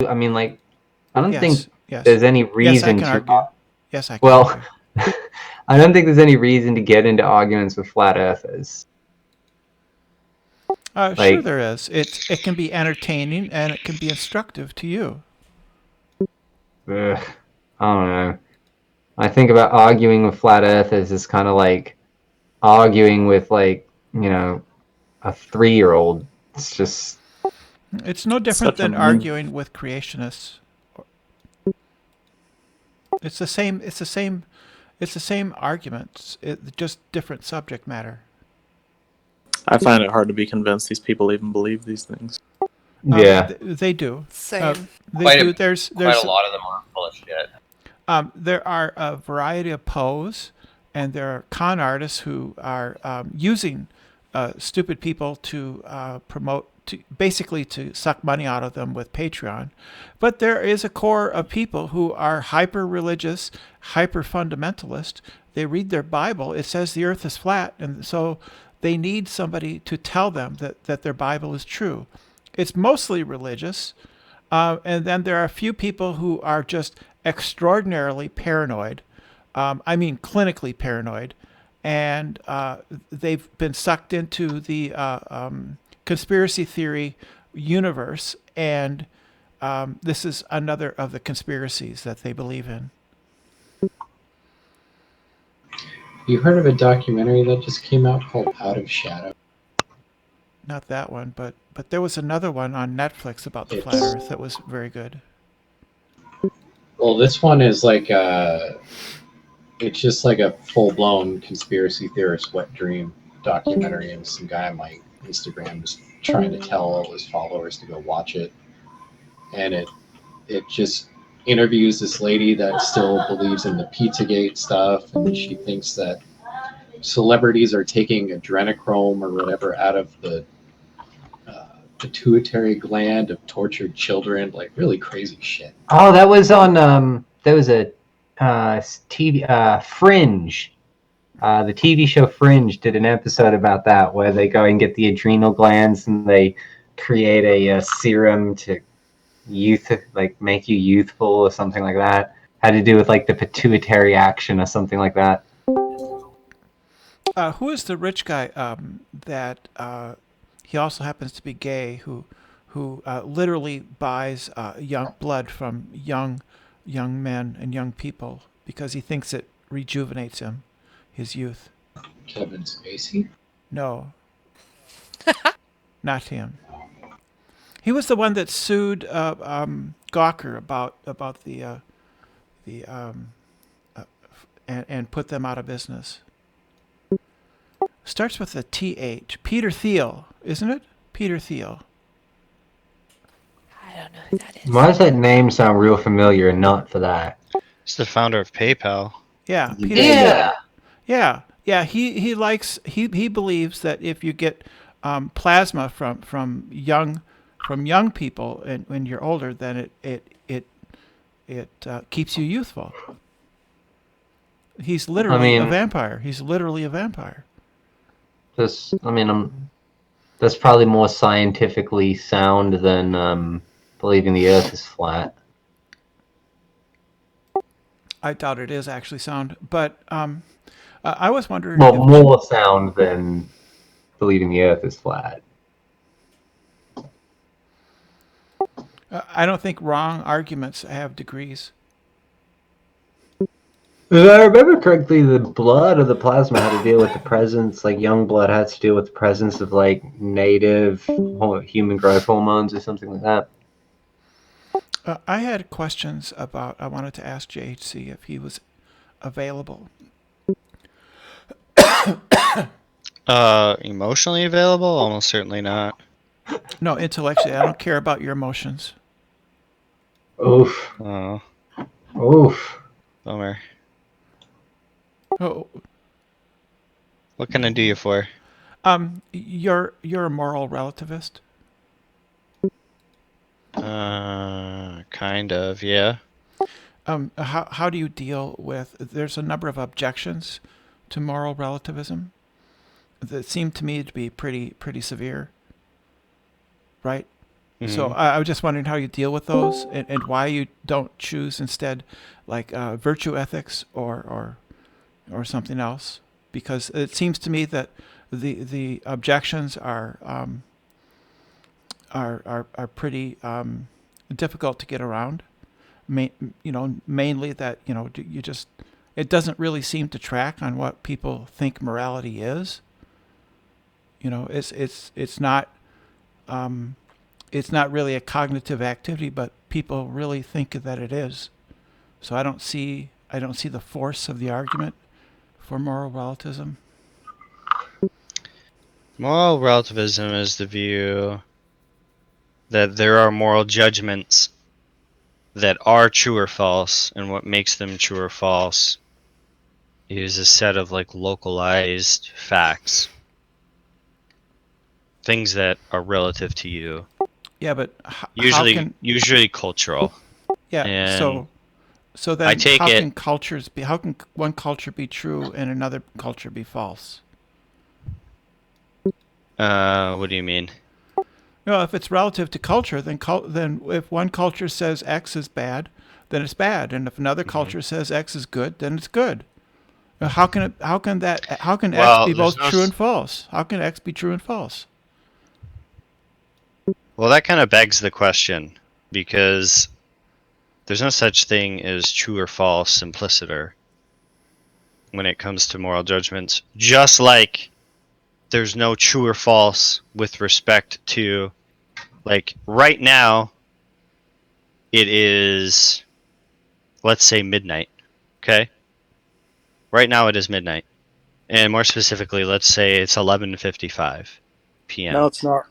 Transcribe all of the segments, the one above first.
I mean, like, I don't Yes, think yes. there's any Yes, I reason can to. argue. Yes, I can Well, argue. I don't think there's any reason to get into arguments with flat earthers. Sure Like, there is. It can be entertaining and it can be instructive to you. ugh, I don't know. I think about arguing with flat earthers is kind of like arguing with, like, a 3-year-old. It's just, It's no different Such a than mood. arguing with creationists. It's the same. It's the same. It's the same arguments. Just different subject matter. I find it hard to be convinced these people even believe these things. yeah. They do. Uh, Same. they do. Quite a lot of them are full of shit. There are a variety of pose, and there are con artists who are using stupid people to promote, to basically to suck money out of them with Patreon. But there is a core of people who are hyper religious, hyper fundamentalist. They read their Bible. It says the earth is flat, and so they need somebody to tell them that their Bible is true. It's mostly religious. And then there are a few people who are just extraordinarily paranoid. I mean, clinically paranoid. And they've been sucked into the conspiracy theory universe. And this is another of the conspiracies that they believe in. You heard of a documentary that just came out called Out of Shadow? Not that one, but there was another one on Netflix about the flat It's Earth that was very good. well, this one is like it's just like a full blown conspiracy theorist wet dream documentary, and some guy on my Instagram was trying to tell all his followers to go watch it, and it just interviews this lady that still believes in the Pizzagate stuff, and she thinks that celebrities are taking adrenochrome or whatever out of the pituitary gland of tortured children, like really crazy shit. Oh, that was on. There was a TV Fringe. The TV show Fringe did an episode about that, where they go and get the adrenal glands and they create a serum to like make you youthful or something like that. Had to do with like the pituitary action or something like that. Who is the rich guy that he also happens to be gay who literally buys young blood from young men and young people because he thinks it rejuvenates him, his youth. Kevin Spacey? No, not him. He was the one that sued Gawker about the and put them out of business. Starts with a TH. Peter Thiel, isn't it? Peter Thiel. I don't know who that is. Why does that name sound real familiar and not for that? He's the founder of PayPal. Yeah, Peter Yeah. Thiel. Yeah. He believes that if you get plasma from young people and when you're older, then it keeps you youthful. He's literally a vampire. He's literally a vampire. That's probably more scientifically sound than believing the Earth is flat. I doubt it is actually sound, but I was wondering. Well, more sound than believing the Earth is flat. I don't think wrong arguments have degrees. If I remember correctly, the blood or the plasma had to deal with the presence, like young blood has to deal with the presence of like native human growth hormones or something like that. I had questions about. I wanted to ask JHC if he was available. Emotionally available? Almost certainly not. No, intellectually. I don't care about your emotions. Oof. Oh, Oof. bummer. Oh, What can I do you for? you're a moral relativist. Kind of, yeah. How do you deal with? There's a number of objections to moral relativism that seem to me to be pretty severe. Right? So I was just wondering how you deal with those, and why you don't choose instead, like virtue ethics or something else, because it seems to me that the objections are pretty difficult to get around. Mainly that you just, it doesn't really seem to track on what people think morality is. It's not really a cognitive activity, but people really think that it is. So I don't see the force of the argument for moral relativism. Moral relativism is the view that there are moral judgments that are true or false, and what makes them true or false is a set of like localized facts, things that are relative to you. Yeah, but Usually cultural. Yeah, and so then I take how it- can one culture be true and another culture be false? What do you mean? If it's relative to culture, then if one culture says X is bad, then it's bad, and if another culture says X is good, then it's good. How can Well, X be both there's no true s- and false? How can X be true and false? Well, that kind of begs the question, because there's no such thing as true or false simpliciter when it comes to moral judgments. Just like there's no true or false with respect to, like, right now, it is, let's say, midnight. Okay? Right now it is midnight. And more specifically, let's say it's 11:55 p.m. No, it's not.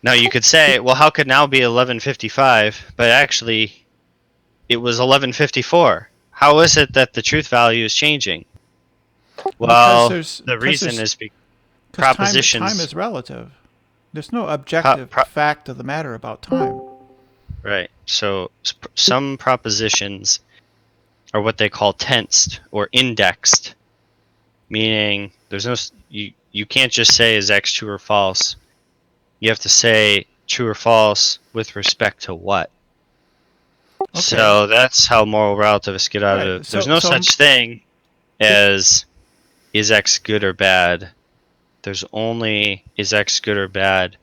Now you could say, well, how could now be 11:55, but actually it was 11:54? How is it that the truth value is changing? Well, the reason is because propositions. time is relative. There's no objective fact of the matter about time. Right. So some propositions are what they call tensed or indexed, meaning there's no you can't just say is X true or false. You have to say true or false with respect to what. Okay. So that's how moral relativists get out of it. There's no such thing as is X good or bad. There's only is X good or bad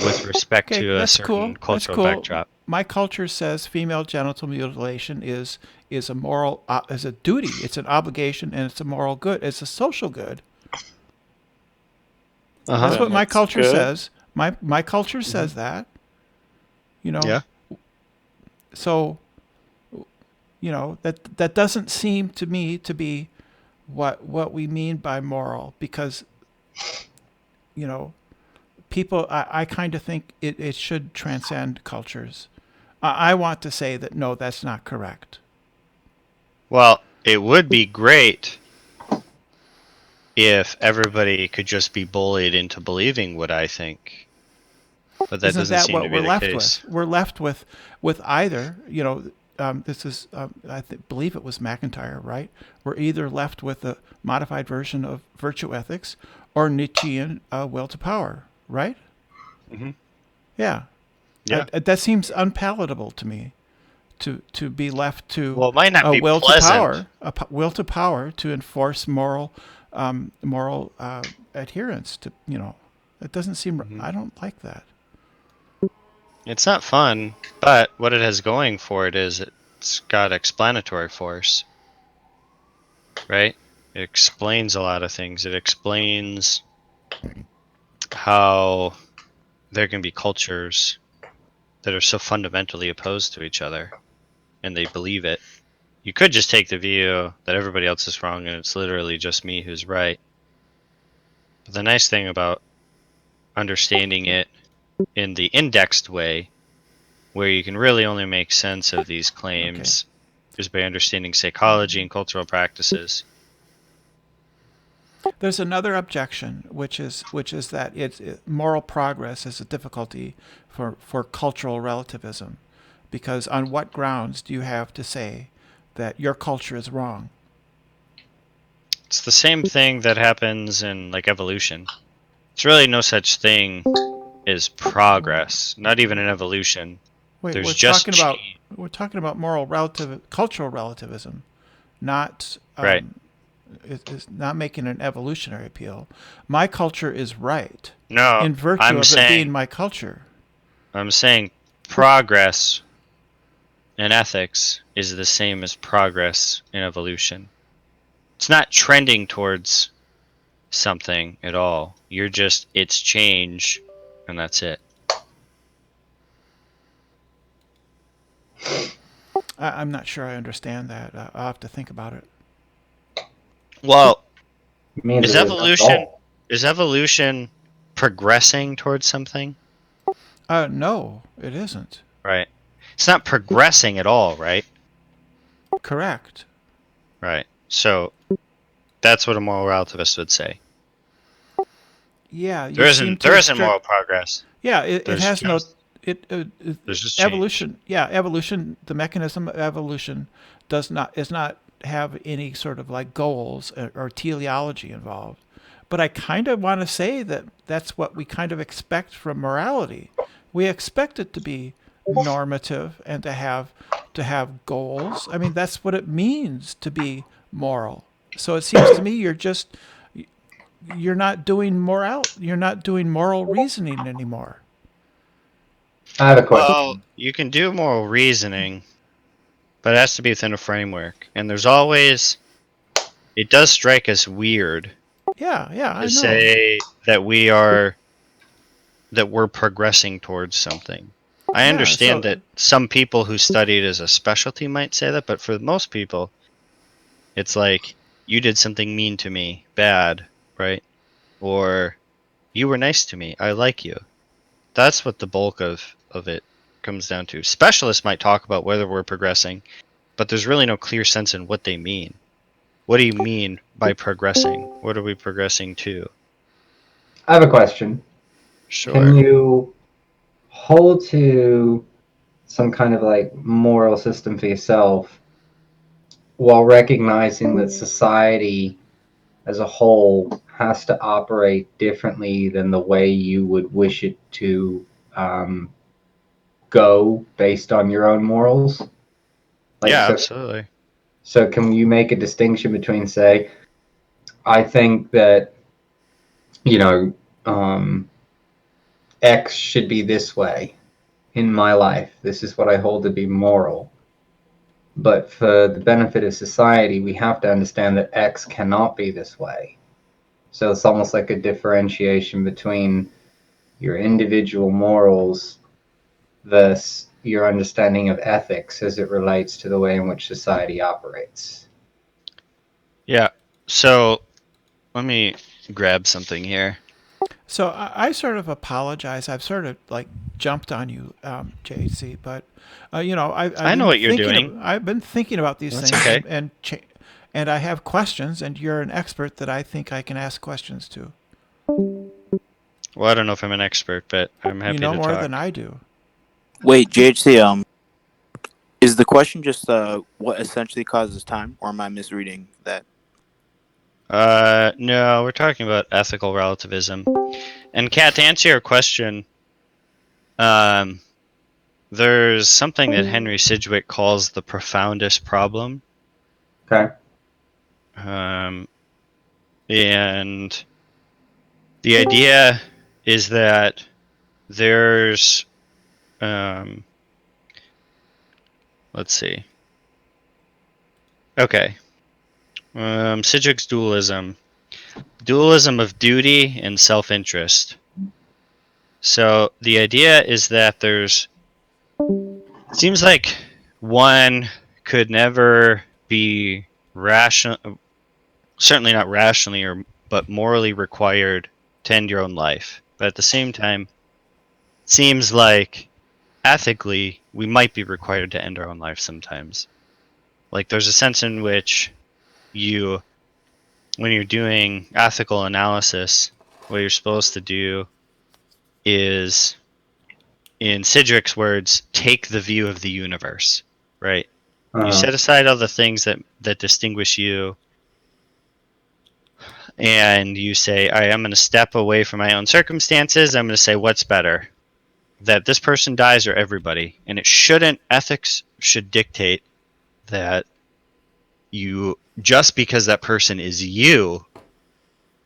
with respect to a certain cultural backdrop. My culture says female genital mutilation is a moral is a duty. It's an obligation, and it's a moral good. It's a social good. That's what my culture says. My culture says that. Yeah. So, that doesn't seem to me to be what we mean by moral, because people, I kind of think it should transcend cultures. I want to say that no, that's not correct. Well, it would be great if everybody could just be bullied into believing what I think. But that doesn't seem to be the case. We're left with either, this is, believe it was McIntyre, right? We're either left with a modified version of virtue ethics or Nietzschean will to power, right? Mm-hmm. Yeah. Yeah. That seems unpalatable to me, to be left to Well, it might not a be will pleasant. to power, will to power to enforce moral adherence to, it doesn't seem, I don't like that. It's not fun, but what it has going for it is it's got explanatory force, right? It explains a lot of things. It explains how there can be cultures that are so fundamentally opposed to each other, and they believe it. You could just take the view that everybody else is wrong and it's literally just me who's right. But the nice thing about understanding it in the indexed way, where you can really only make sense of these claims, is by understanding psychology and cultural practices. There's another objection, which is that moral progress is a difficulty for cultural relativism, because on what grounds do you have to say that your culture is wrong? It's the same thing that happens in like evolution. It's really no such thing is progress, not even an evolution. Wait, There's we're just talking about change. cultural relativism, not Right. is not making an evolutionary appeal. My culture is right No, in virtue I'm of it saying being my culture. I'm saying progress in ethics is the same as progress in evolution. It's not trending towards something at all. It's change, and that's it. I'm not sure I understand that. I'll have to think about it. Well, It means is that there's no evolution goal. is evolution progressing towards something? No, it isn't. Right. It's not progressing at all, right? Correct. Right. So that's what a moral relativist would say. Yeah, There you seem isn't to there isn't restrict. moral progress. Yeah, it There's has no. just It there's just change. evolution. Yeah, evolution. The mechanism of evolution does not have any sort of like goals or teleology involved. But I kind of want to say that that's what we kind of expect from morality. We expect it to be normative and to have goals. I mean, that's what it means to be moral. So it seems to me you're not doing moral reasoning anymore. I have a question. Well, you can do moral reasoning, but it has to be within a framework. And it does strike us weird Yeah, I to know. say that we're progressing towards something. I Yeah, understand so that some people who study it as a specialty might say that, but for most people, it's like you did something mean to me, bad, right? Or you were nice to me, I like you. That's what the bulk of it comes down to. Specialists might talk about whether we're progressing, but there's really no clear sense in what they mean. What do you mean by progressing? What are we progressing to? I have a question. Can Sure. you hold to some kind of like moral system for yourself while recognizing that society as a whole has to operate differently than the way you would wish it to um, go based on your own morals? Like, Yeah, so, absolutely. so can you make a distinction between, say, I think that, you know, um, X should be this way in my life. This is what I hold to be moral. But for the benefit of society, we have to understand that X cannot be this way. So it's almost like a differentiation between your individual morals versus your understanding of ethics as it relates to the way in which society operates. Yeah. So let me grab something here. So I sort of apologize. I've sort of like jumped on you, JC, but I've I know been what you're thinking. doing. I've been thinking about these That's things, okay. and I have questions, and you're an expert that I think I can ask questions to. Well, I don't know if I'm an expert, but I'm You happy know to more talk. than I do. Wait, JHC, is the question just what essentially causes time, or am I misreading that? No, we're talking about ethical relativism. And Kat, to answer your question, there's something that Henry Sidgwick calls the profoundest problem. Okay. And the idea is that there's, let's see. Okay. Sidgwick's dualism of duty and self-interest. So the idea is that seems like one could never be rational, certainly not rationally but morally required to end your own life. But at the same time, it seems like ethically we might be required to end our own life sometimes. Like there's a sense in which when you're doing ethical analysis, what you're supposed to do is, in Sidgwick's words, take the view of the universe, right? You Uh-huh. set aside all the things that distinguish you, and you say, all right, I'm going to step away from my own circumstances. I'm going to say, what's better, that this person dies or everybody? And it shouldn't, ethics should dictate that you, just because that person is you,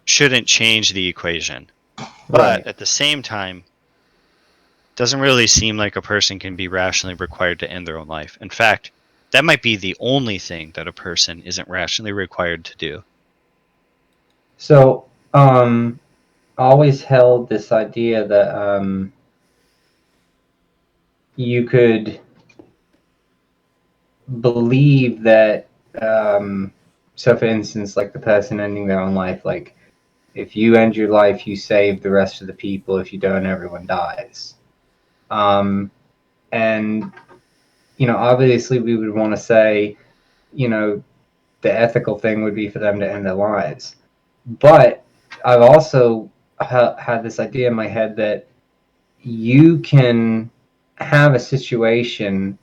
shouldn't change the equation. Right. But at the same time, it doesn't really seem like a person can be rationally required to end their own life. In fact, that might be the only thing that a person isn't rationally required to do. So, I always held this idea that you could believe that. So, for instance, like the person ending their own life, like if you end your life, you save the rest of the people. If you don't, everyone dies. And obviously, we would want to say, the ethical thing would be for them to end their lives. But I've also had this idea in my head that you can have a situation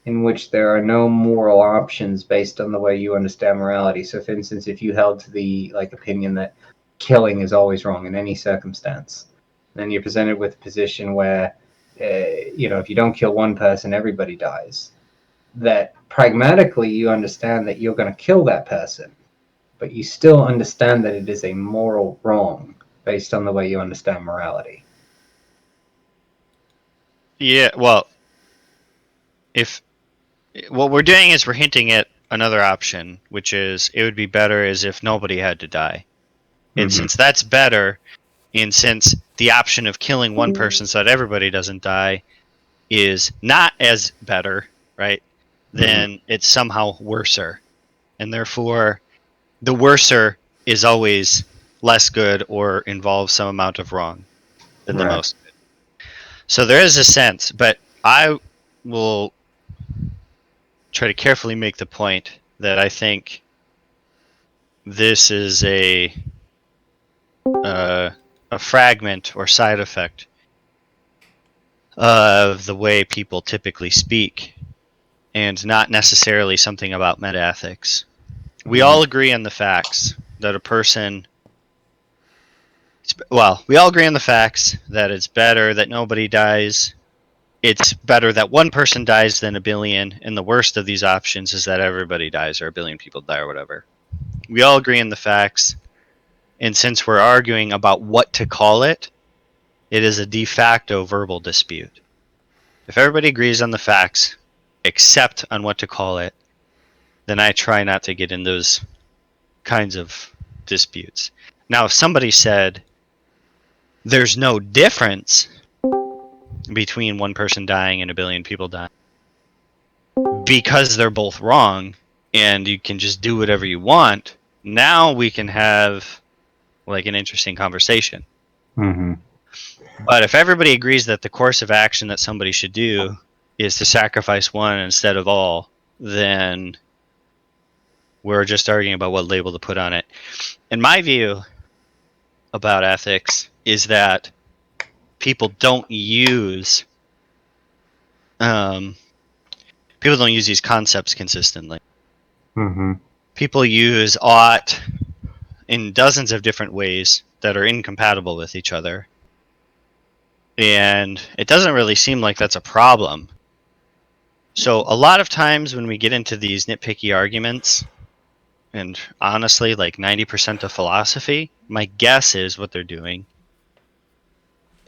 in which there are no moral options based on the way you understand morality. So, for instance, if you held to the opinion that killing is always wrong in any circumstance, then you're presented with a position where, if you don't kill one person, everybody dies. That pragmatically you understand that you're going to kill that person, but you still understand that it is a moral wrong based on the way you understand morality. Yeah, well, if what we're doing is we're hinting at another option, which is it would be better as if nobody had to die. And since that's better, and since the option of killing one person so that everybody doesn't die is not as better, right, then it's somehow worser. And therefore, the worser is always less good or involves some amount of wrong than the Right. most good. So there is a sense, but I will try to carefully make the point that I think this is a fragment or side effect of the way people typically speak, and not necessarily something about metaethics. We all agree on the facts that a person. Well, we all agree on the facts that it's better that nobody dies. It's better that one person dies than a billion, and the worst of these options is that everybody dies or a billion people die or whatever. We all agree on the facts, and since we're arguing about what to call it, it is a de facto verbal dispute. If everybody agrees on the facts, except on what to call it, then I try not to get in those kinds of disputes. Now, if somebody said there's no difference between one person dying and a billion people dying because they're both wrong and you can just do whatever you want, now we can have like an interesting conversation. But if everybody agrees that the course of action that somebody should do is to sacrifice one instead of all, then we're just arguing about what label to put on it. And my view about ethics is that people don't use these concepts consistently. People use ought in dozens of different ways that are incompatible with each other. And it doesn't really seem like that's a problem. So a lot of times when we get into these nitpicky arguments, and honestly, like 90% of philosophy, my guess is what they're doing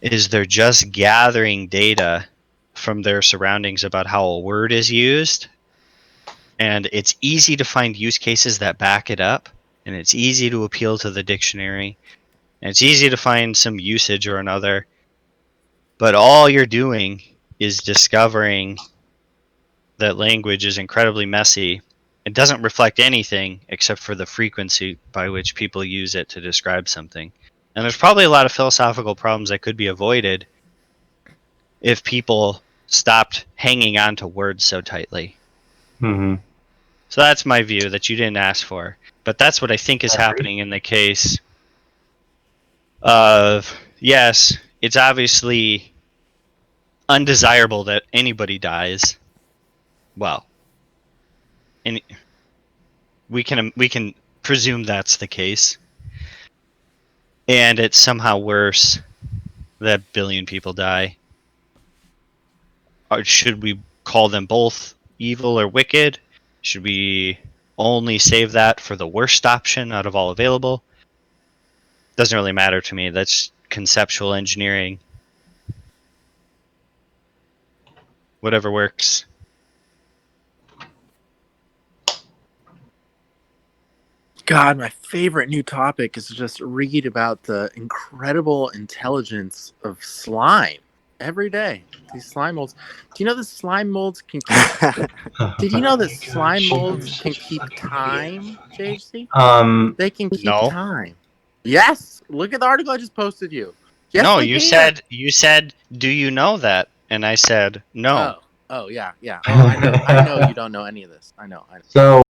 is they're just gathering data from their surroundings about how a word is used. And it's easy to find use cases that back it up. And it's easy to appeal to the dictionary. And it's easy to find some usage or another. But all you're doing is discovering that language is incredibly messy. It doesn't reflect anything except for the frequency by which people use it to describe something. And there's probably a lot of philosophical problems that could be avoided if people stopped hanging on to words so tightly. So that's my view that you didn't ask for. But that's what I think is happening in the case of, yes, it's obviously undesirable that anybody dies. Well, and we can presume that's the case. and it's somehow worse that a billion people die, or should we call them both evil or wicked? Should we only save that for the worst option out of all available? Doesn't really matter to me. That's conceptual engineering. Whatever works. God, my favorite new topic is to just read about the incredible intelligence of slime every day. These slime molds. Do you know that slime molds can keep? Did you know that slime molds can keep time, JHC? They can keep No. time. Yes. Look at the article I just posted you. Yes, No, they you can. said, do you know that? And I said, no. Oh, yeah. Oh, I know you don't know any of this. I know. So